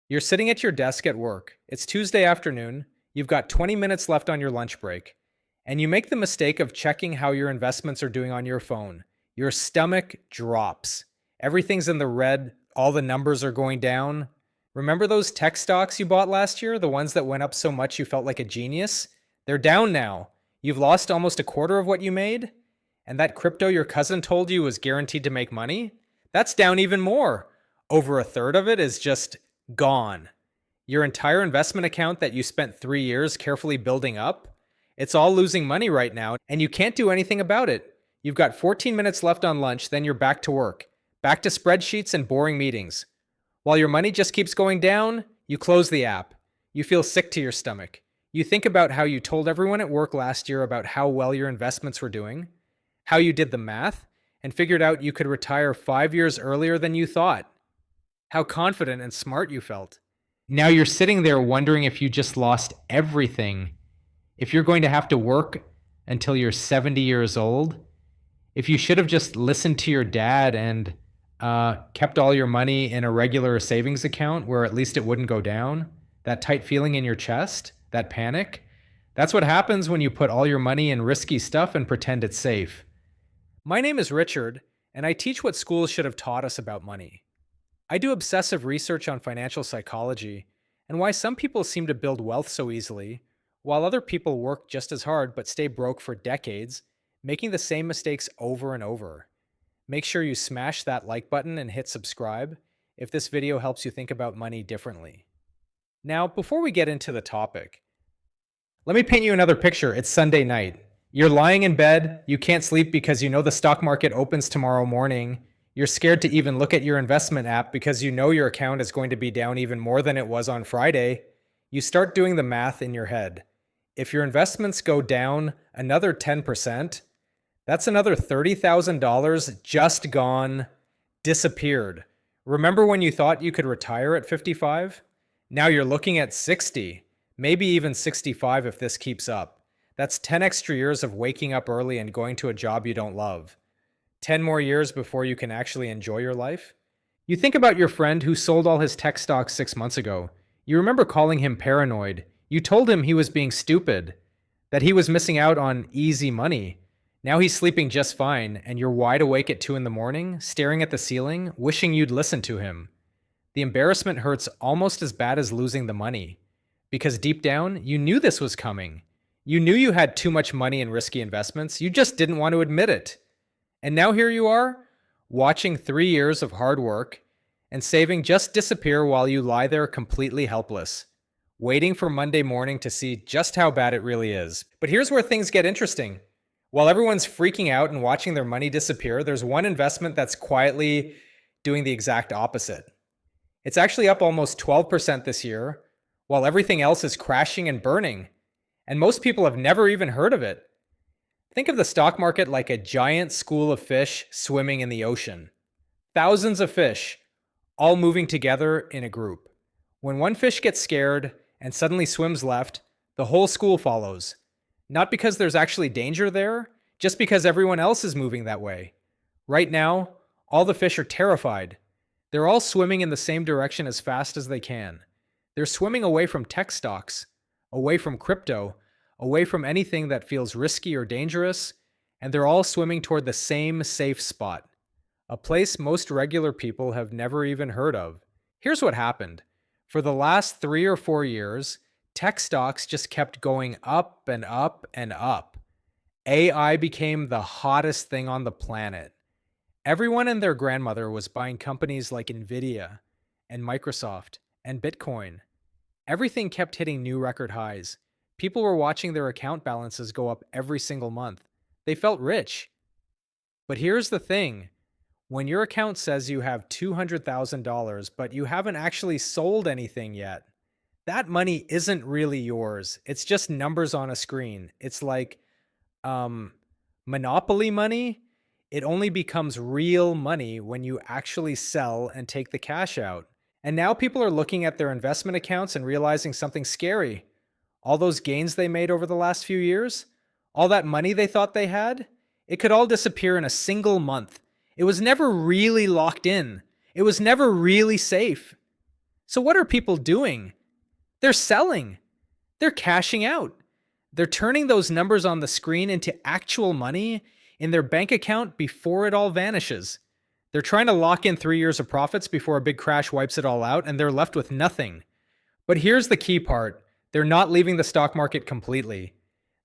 You're sitting at your desk at work. It's Tuesday afternoon. You've got 20 minutes left on your lunch break, and you make the mistake of checking how your investments are doing on your phone. Your stomach drops. Everything's in the red. All the numbers are going down. Remember those tech stocks you bought last year? The ones that went up so much you felt like a genius? They're down now. You've lost almost a quarter of what you made? And that crypto your cousin told you was guaranteed to make money? That's down even more. Over a third of it is just gone. Your entire investment account that you spent 3 years carefully building up, it's all losing money right now, and you can't do anything about it. You've got 14 minutes left on lunch, then you're back to work, back to spreadsheets and boring meetings. While your money just keeps going down, you close the app. You feel sick to your stomach. You think about how you told everyone at work last year about how well your investments were doing, how you did the math, and figured out you could retire 5 years earlier than you thought. How confident and smart you felt. Now you're sitting there wondering if you just lost everything, if you're going to have to work until you're 70 years old, if you should have just listened to your dad and kept all your money in a regular savings account where at least it wouldn't go down. That tight feeling in your chest, that panic, that's what happens when you put all your money in risky stuff and pretend it's safe. My name is Richard, and I teach what schools should have taught us about money. I do obsessive research on financial psychology and why some people seem to build wealth so easily, while other people work just as hard but stay broke for decades, making the same mistakes over and over. Make sure you smash that like button and hit subscribe if this video helps you think about money differently. Now, before we get into the topic, let me paint you another picture. It's Sunday night. You're lying in bed, you can't sleep because you know the stock market opens tomorrow morning. You're scared to even look at your investment app because you know your account is going to be down even more than it was on Friday. You start doing the math in your head. If your investments go down another 10%, that's another $30,000 just gone, disappeared. Remember when you thought you could retire at 55? Now you're looking at 60, maybe even 65 if this keeps up. That's 10 extra years of waking up early and going to a job you don't love. 10 more years before you can actually enjoy your life. You think about your friend who sold all his tech stocks 6 months ago. You remember calling him paranoid. You told him he was being stupid, that he was missing out on easy money. Now he's sleeping just fine, and you're wide awake at 2 in the morning, staring at the ceiling, wishing you'd listen to him. The embarrassment hurts almost as bad as losing the money. Because deep down, you knew this was coming. You knew you had too much money in risky investments, you just didn't want to admit it. And now here you are, watching 3 years of hard work and saving just disappear while you lie there completely helpless, waiting for Monday morning to see just how bad it really is. But here's where things get interesting. While everyone's freaking out and watching their money disappear, there's one investment that's quietly doing the exact opposite. It's actually up almost 12% this year, while everything else is crashing and burning. And most people have never even heard of it. Think of the stock market like a giant school of fish swimming in the ocean. Thousands of fish, all moving together in a group. When one fish gets scared and suddenly swims left, the whole school follows. Not because there's actually danger there, just because everyone else is moving that way. Right now, all the fish are terrified. They're all swimming in the same direction as fast as they can. They're swimming away from tech stocks, away from crypto, away from anything that feels risky or dangerous, and they're all swimming toward the same safe spot, a place most regular people have never even heard of. Here's what happened. For the last 3 or 4 years, tech stocks just kept going up and up and up. AI became the hottest thing on the planet. Everyone and their grandmother was buying companies like Nvidia and Microsoft and Bitcoin. Everything kept hitting new record highs. People were watching their account balances go up every single month. They felt rich. But here's the thing. When your account says you have $200,000, but you haven't actually sold anything yet, that money isn't really yours. It's just numbers on a screen. It's like Monopoly money. It only becomes real money when you actually sell and take the cash out. And now people are looking at their investment accounts and realizing something scary. All those gains they made over the last few years, all that money they thought they had, it could all disappear in a single month. It was never really locked in. It was never really safe. So, what are people doing? They're selling, they're cashing out. They're turning those numbers on the screen into actual money in their bank account before it all vanishes. They're trying to lock in 3 years of profits before a big crash wipes it all out, and they're left with nothing. But here's the key part: they're not leaving the stock market completely.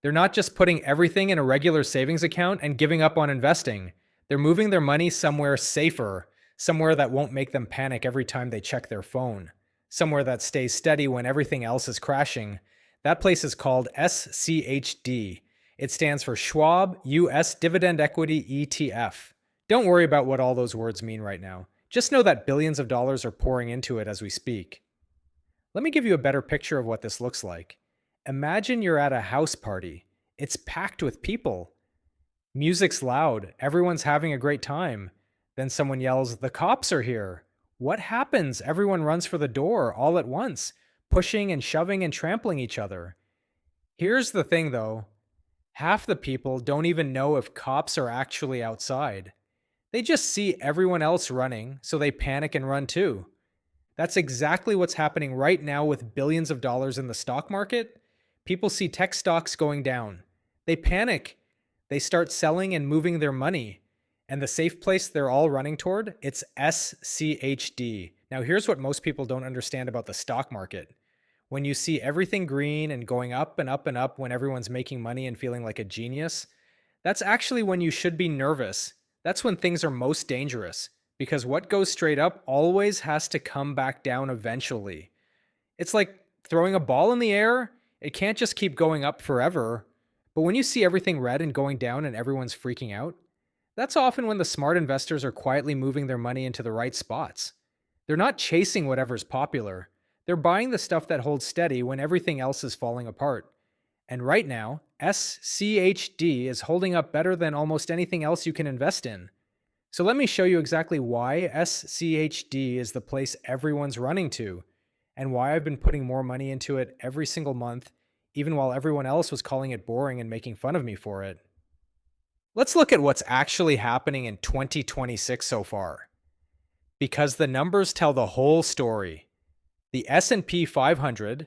They're not just putting everything in a regular savings account and giving up on investing. They're moving their money somewhere safer, somewhere that won't make them panic every time they check their phone, somewhere that stays steady when everything else is crashing. That place is called SCHD. It stands for Schwab US Dividend Equity ETF. Don't worry about what all those words mean right now. Just know that billions of dollars are pouring into it as we speak. Let me give you a better picture of what this looks like. Imagine you're at a house party. It's packed with people. Music's loud. Everyone's having a great time. Then someone yells, "The cops are here." What happens? Everyone runs for the door all at once, pushing and shoving and trampling each other. Here's the thing though: half the people don't even know if cops are actually outside. They just see everyone else running, so they panic and run too. That's exactly what's happening right now with billions of dollars in the stock market. People see tech stocks going down. They panic. They start selling and moving their money. And the safe place they're all running toward, it's SCHD. Now, here's what most people don't understand about the stock market. When you see everything green and going up and up and up when everyone's making money and feeling like a genius, that's actually when you should be nervous. That's when things are most dangerous, because what goes straight up always has to come back down eventually. It's like throwing a ball in the air. It can't just keep going up forever. But when you see everything red and going down and everyone's freaking out, that's often when the smart investors are quietly moving their money into the right spots. They're not chasing whatever's popular. They're buying the stuff that holds steady when everything else is falling apart. And right now, SCHD is holding up better than almost anything else you can invest in. So let me show you exactly why SCHD is the place everyone's running to, and why I've been putting more money into it every single month, even while everyone else was calling it boring and making fun of me for it. Let's look at what's actually happening in 2026 so far, because the numbers tell the whole story. The S&P 500,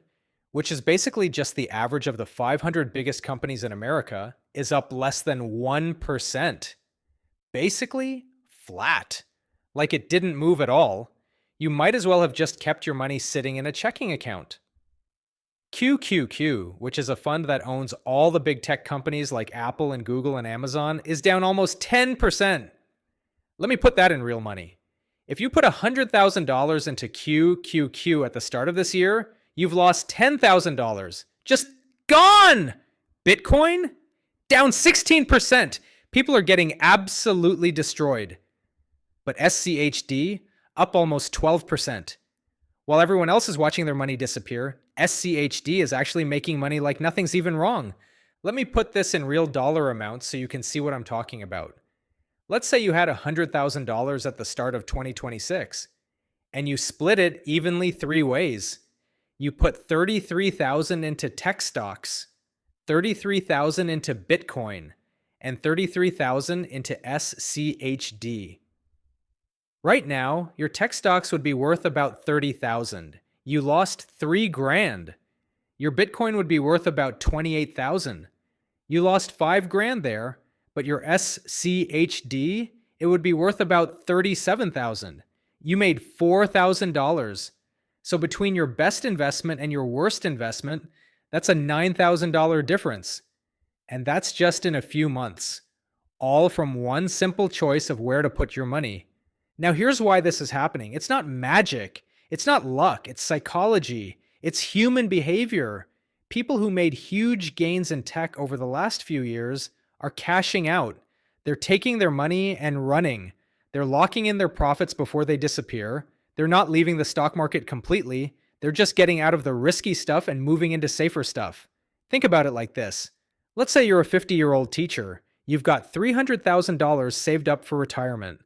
which is basically just the average of the 500 biggest companies in America, is up less than 1%. Basically, flat. Like it didn't move at all. You might as well have just kept your money sitting in a checking account. QQQ, which is a fund that owns all the big tech companies like Apple and Google and Amazon, is down almost 10%. Let me put that in real money. If you put $100,000 into QQQ at the start of this year, you've lost $10,000. Just gone! Bitcoin? Down 16%. People are getting absolutely destroyed. But SCHD, up almost 12%. While everyone else is watching their money disappear, SCHD is actually making money like nothing's even wrong. Let me put this in real dollar amounts so you can see what I'm talking about. Let's say you had $100,000 at the start of 2026, and you split it evenly 3 ways. You put $33,000 into tech stocks, $33,000 into Bitcoin, and $33,000 into SCHD. Right now, your tech stocks would be worth about $30,000. You lost $3,000. Your Bitcoin would be worth about $28,000. You lost $5,000 there, but your SCHD, it would be worth about $37,000. You made $4,000. So between your best investment and your worst investment, that's a $9,000 difference. And that's just in a few months, all from one simple choice of where to put your money. Now, here's why this is happening. It's not magic. It's not luck. It's psychology. It's human behavior. People who made huge gains in tech over the last few years are cashing out. They're taking their money and running. They're locking in their profits before they disappear. They're not leaving the stock market completely. They're just getting out of the risky stuff and moving into safer stuff. Think about it like this. Let's say you're a 50-year-old teacher. You've got $300,000 saved up for retirement.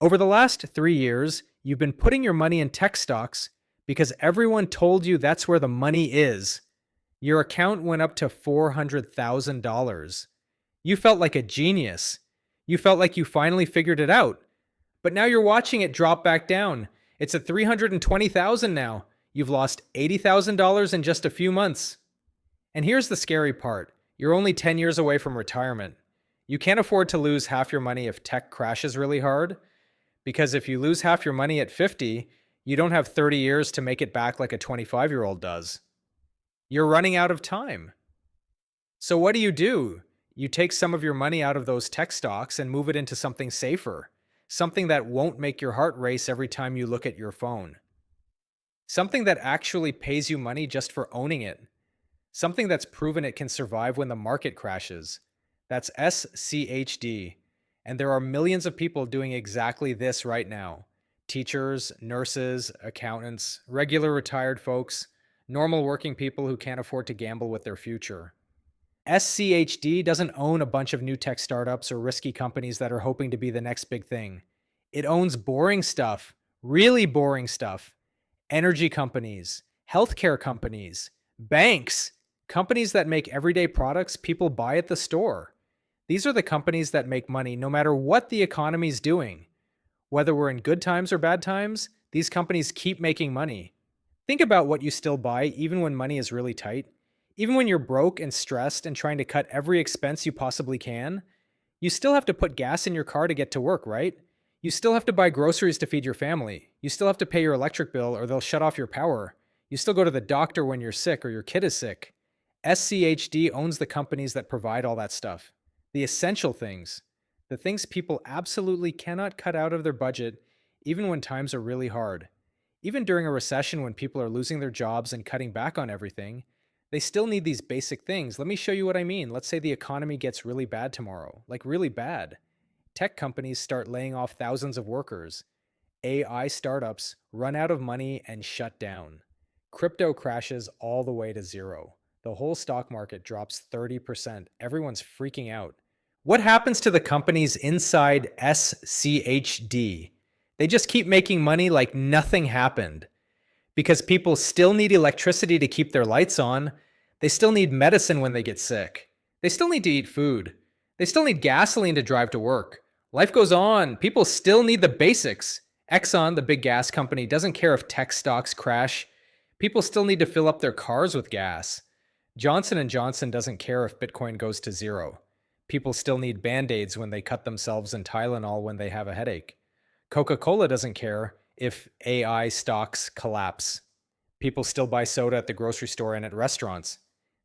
Over the last 3 years, you've been putting your money in tech stocks because everyone told you that's where the money is. Your account went up to $400,000. You felt like a genius. You felt like you finally figured it out. But now you're watching it drop back down. It's at 320,000 now. You've lost $80,000 in just a few months. And here's the scary part. You're only 10 years away from retirement. You can't afford to lose half your money if tech crashes really hard, because if you lose half your money at 50, you don't have 30 years to make it back like a 25-year-old does. You're running out of time. So what do? You take some of your money out of those tech stocks and move it into something safer, something that won't make your heart race every time you look at your phone, something that actually pays you money just for owning it, something that's proven it can survive when the market crashes. That's SCHD. And there are millions of people doing exactly this right now. Teachers, nurses, accountants, regular retired folks, normal working people who can't afford to gamble with their future. SCHD doesn't own a bunch of new tech startups or risky companies that are hoping to be the next big thing. It owns boring stuff, really boring stuff. Energy companies, healthcare companies, banks, companies that make everyday products people buy at the store. These are the companies that make money no matter what the economy's doing. Whether we're in good times or bad times, these companies keep making money. Think about what you still buy even when money is really tight. Even when you're broke and stressed and trying to cut every expense you possibly can, you still have to put gas in your car to get to work, right? You still have to buy groceries to feed your family. You still have to pay your electric bill or they'll shut off your power. You still go to the doctor when you're sick or your kid is sick. SCHD owns the companies that provide all that stuff. The essential things. The things people absolutely cannot cut out of their budget, even when times are really hard. Even during a recession when people are losing their jobs and cutting back on everything, they still need these basic things. Let me show you what I mean. Let's say the economy gets really bad tomorrow, like really bad. Tech companies start laying off thousands of workers. AI startups run out of money and shut down. Crypto crashes all the way to zero. The whole stock market drops 30%. Everyone's freaking out. What happens to the companies inside SCHD? They just keep making money like nothing happened. Because people still need electricity to keep their lights on. They still need medicine when they get sick. They still need to eat food. They still need gasoline to drive to work. Life goes on. People still need the basics. Exxon, the big gas company, doesn't care if tech stocks crash. People still need to fill up their cars with gas. Johnson & Johnson doesn't care if Bitcoin goes to zero. People still need Band-Aids when they cut themselves in Tylenol when they have a headache. Coca-Cola doesn't care if AI stocks collapse. People still buy soda at the grocery store and at restaurants.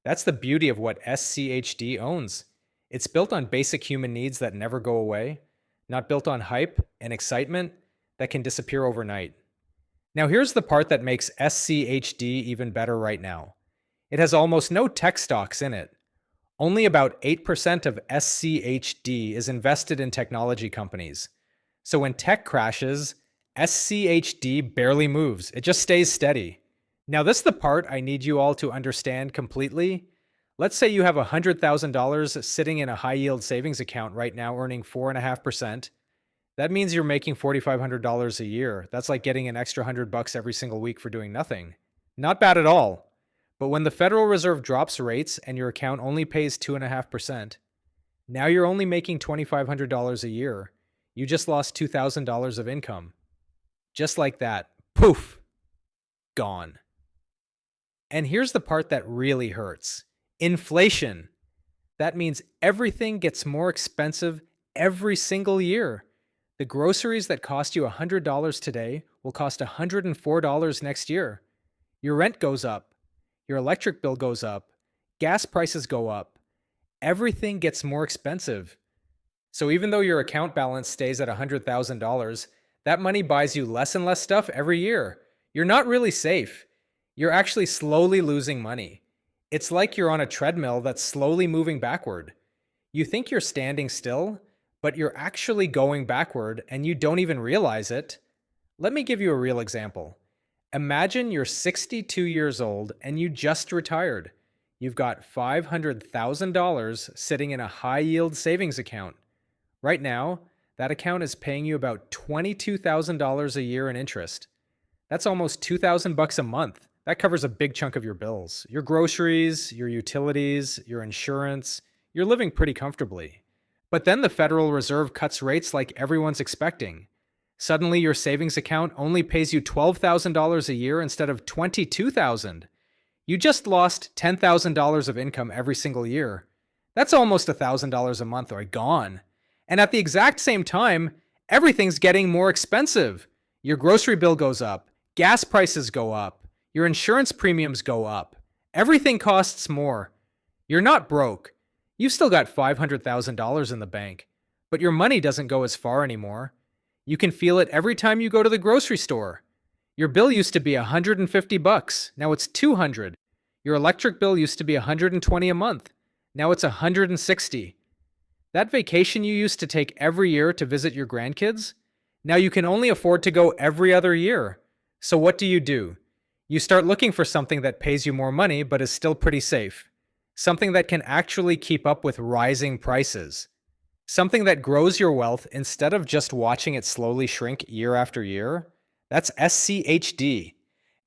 That's the beauty of what SCHD owns. It's built on basic human needs that never go away, not built on hype and excitement that can disappear overnight. Now here's the part that makes SCHD even better right now. It has almost no tech stocks in it. Only about 8% of SCHD is invested in technology companies. So when tech crashes, SCHD barely moves. It just stays steady. Now this is the part I need you all to understand completely. Let's say you have $100,000 sitting in a high-yield savings account right now earning 4.5%. That means you're making $4,500 a year. That's like getting an extra $100 every single week for doing nothing. Not bad at all. But when the Federal Reserve drops rates and your account only pays 2.5%, now you're only making $2,500 a year. You just lost $2,000 of income. Just like that. Poof. Gone. And here's the part that really hurts. Inflation. That means everything gets more expensive every single year. The groceries that cost you $100 today will cost $104 next year. Your rent goes up. Your electric bill goes up. Gas prices go up. Everything gets more expensive. So even though your account balance stays at $100,000, that money buys you less and less stuff every year. You're not really safe. You're actually slowly losing money. It's like you're on a treadmill that's slowly moving backward. You think you're standing still, but you're actually going backward and you don't even realize it. Let me give you a real example. Imagine you're 62 years old and you just retired. You've got $500,000 sitting in a high-yield savings account. Right now, that account is paying you about $22,000 a year in interest. That's almost $2,000 a month. That covers a big chunk of your bills, your groceries, your utilities, your insurance. You're living pretty comfortably. But then the Federal Reserve cuts rates like everyone's expecting. Suddenly, your savings account only pays you $12,000 a year instead of $22,000. You just lost $10,000 of income every single year. That's almost $1,000 a month are gone. And at the exact same time, everything's getting more expensive. Your grocery bill goes up, gas prices go up, your insurance premiums go up. Everything costs more. You're not broke. You've still got $500,000 in the bank, but your money doesn't go as far anymore. You can feel it every time you go to the grocery store. Your bill used to be $150, now it's $200. Your electric bill used to be $120 a month, now it's $160. That vacation you used to take every year to visit your grandkids, now you can only afford to go every other year. So what do? You start looking for something that pays you more money but is still pretty safe. Something that can actually keep up with rising prices. Something that grows your wealth instead of just watching it slowly shrink year after year. That's SCHD.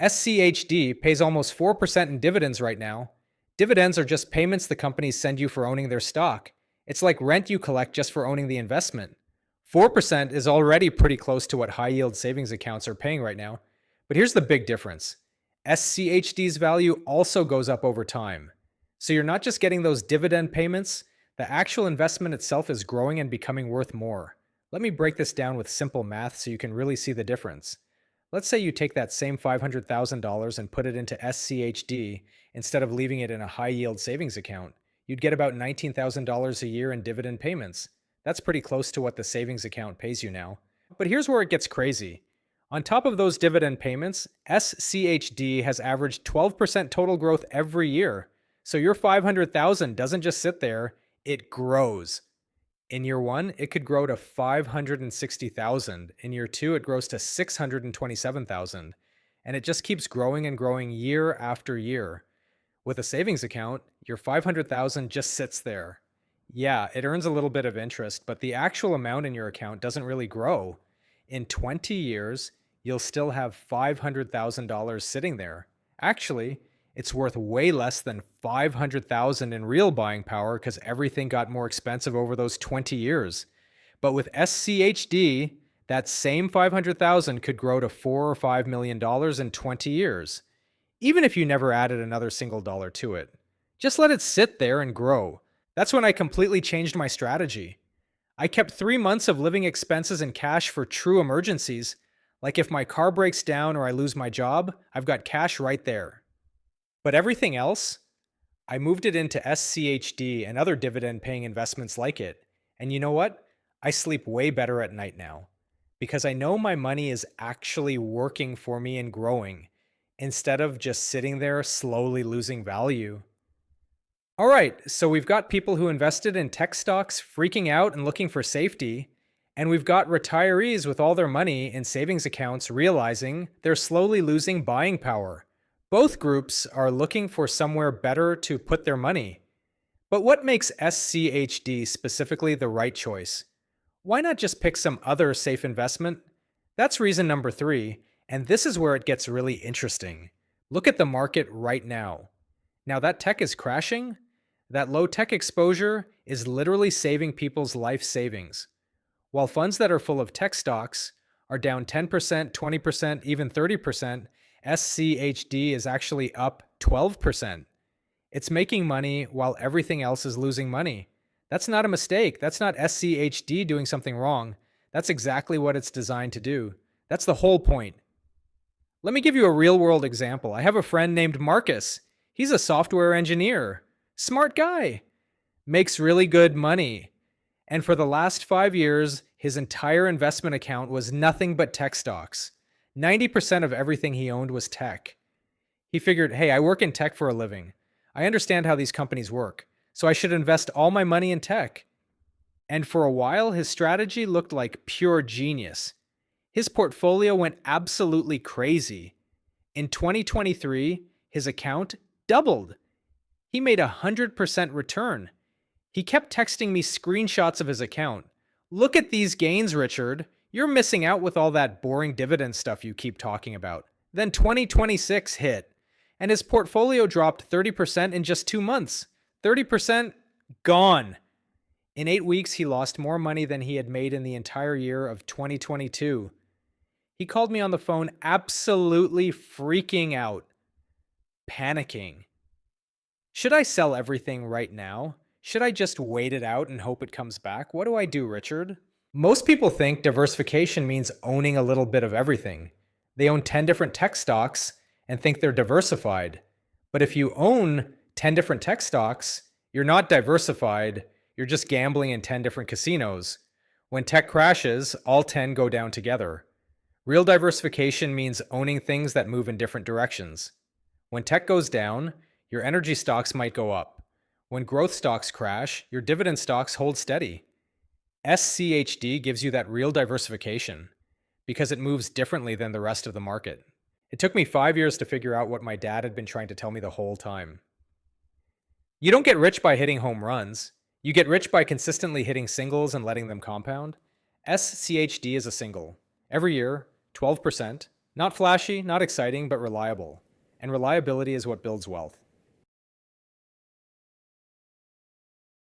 SCHD pays almost 4% in dividends right now. Dividends are just payments the companies send you for owning their stock. It's like rent you collect just for owning the investment. 4% is already pretty close to what high-yield savings accounts are paying right now. But here's the big difference. SCHD's value also goes up over time. So you're not just getting those dividend payments, the actual investment itself is growing and becoming worth more. Let me break this down with simple math so you can really see the difference. Let's say you take that same $500,000 and put it into SCHD instead of leaving it in a high-yield savings account. You'd get about $19,000 a year in dividend payments. That's pretty close to what the savings account pays you now. But here's where it gets crazy. On top of those dividend payments, SCHD has averaged 12% total growth every year. So your $500,000 doesn't just sit there, it grows. In year 1, it could grow to $560,000. In year 2, it grows to $627,000. And it just keeps growing and growing year after year. With a savings account, your $500,000 just sits there. Yeah, it earns a little bit of interest, but the actual amount in your account doesn't really grow. In 20 years, you'll still have $500,000 sitting there. Actually, it's worth way less than $500,000 in real buying power because everything got more expensive over those 20 years. But with SCHD, that same $500,000 could grow to $4 or $5 million in 20 years, even if you never added another single dollar to it. Just let it sit there and grow. That's when I completely changed my strategy. I kept 3 months of living expenses in cash for true emergencies. Like if my car breaks down or I lose my job, I've got cash right there. But everything else, I moved it into SCHD and other dividend-paying investments like it. And you know what? I sleep way better at night now because I know my money is actually working for me and growing instead of just sitting there slowly losing value. All right, so we've got people who invested in tech stocks freaking out and looking for safety, and we've got retirees with all their money in savings accounts realizing they're slowly losing buying power. Both groups are looking for somewhere better to put their money. But what makes SCHD specifically the right choice? Why not just pick some other safe investment? That's reason number 3, and this is where it gets really interesting. Look at the market right now. Now that tech is crashing, that low tech exposure is literally saving people's life savings. While funds that are full of tech stocks are down 10%, 20%, even 30%, SCHD is actually up 12%. It's making money while everything else is losing money. That's not a mistake. That's not SCHD doing something wrong. That's exactly what it's designed to do. That's the whole point. Let me give you a real-world example. I have a friend named Marcus. He's a software engineer. Smart guy. Makes really good money. And for the last 5 years, his entire investment account was nothing but tech stocks. 90% of everything he owned was tech. He figured, hey, I work in tech for a living. I understand how these companies work, so I should invest all my money in tech. And for a while, his strategy looked like pure genius. His portfolio went absolutely crazy. In 2023, his account doubled. He made 100% return. He kept texting me screenshots of his account. Look at these gains, Richard. You're missing out with all that boring dividend stuff you keep talking about. Then 2026 hit, and his portfolio dropped 30% in just 2 months. 30% gone. In 8 weeks, he lost more money than he had made in the entire year of 2022. He called me on the phone absolutely freaking out, panicking. Should I sell everything right now? Should I just wait it out and hope it comes back? What do I do, Richard? Most people think diversification means owning a little bit of everything. They own 10 different tech stocks and think they're diversified. But if you own 10 different tech stocks, you're not diversified. You're just gambling in 10 different casinos. When tech crashes, all 10 go down together. Real diversification means owning things that move in different directions. When tech goes down, your energy stocks might go up. When growth stocks crash, your dividend stocks hold steady. SCHD gives you that real diversification because it moves differently than the rest of the market. It took me 5 years to figure out what my dad had been trying to tell me the whole time. You don't get rich by hitting home runs. You get rich by consistently hitting singles and letting them compound. SCHD is a single. Every year, 12%. Not flashy, not exciting, but reliable. And reliability is what builds wealth.